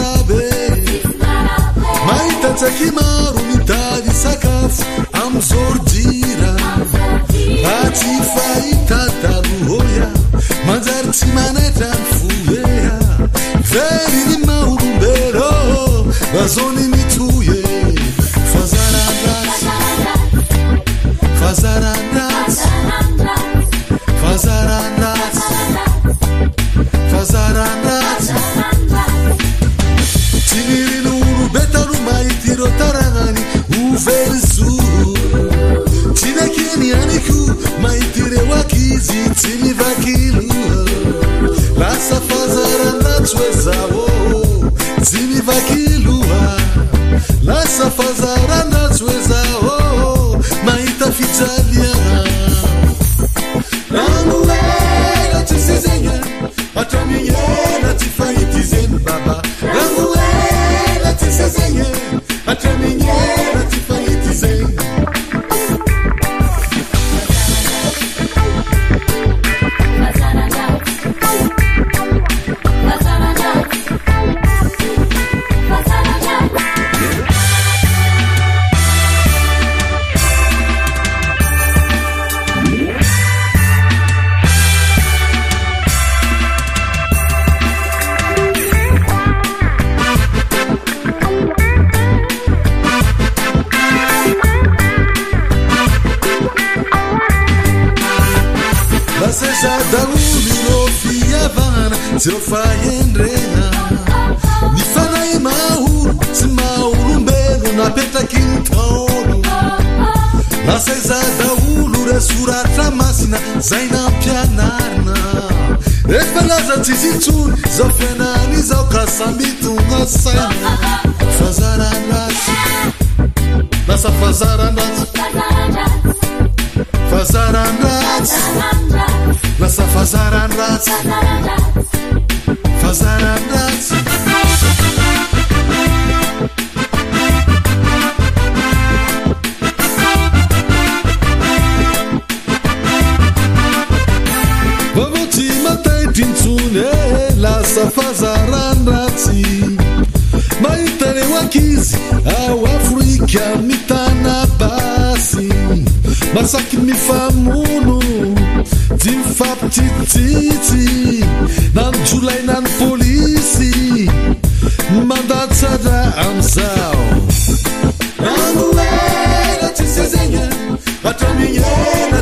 marabe mahita tsakimaro mitady sakafo amzordira aty fahita darohoya manjary tsy manaitra ny foeha very ny maolombelo azony mitoye fazarandratsy fazarandratsy fazarandratsy fazarandratsy tinirin'olo betano mahitiro taragnany overzo tinakeny aniko mahitireo akizy tsy mivakilo lasa fazarandratsy hoe zao tsy mivakiloha lasa fazarandratsy hoe zao mahita fijaliana rangoela tsy sezegna atramignela tsy fahitizeny baba rangoela tsy sezegna atramignela tsy fahitizeny dauliro fiavana zeo fahendrena ny fanay maholo tsy maolombelo napetraky ny taolo lasaiza daolo resoratra masina zay nampianarina rehefa laza tsisy itsony zao fianany zao ka sambitonga saina fazarandratsy lasa fazarandratsy fazarandratsy lasa fazarandratsy fazarandratsy vavoti mataitrintsony lasa fazarandratsy mahitareo ankizy ao afrika mitana basy masaky mifamono ty mifampitsitsitsy na ny jolay na ny polisy mandatsara amizao rangoela tsy sezegna atramignela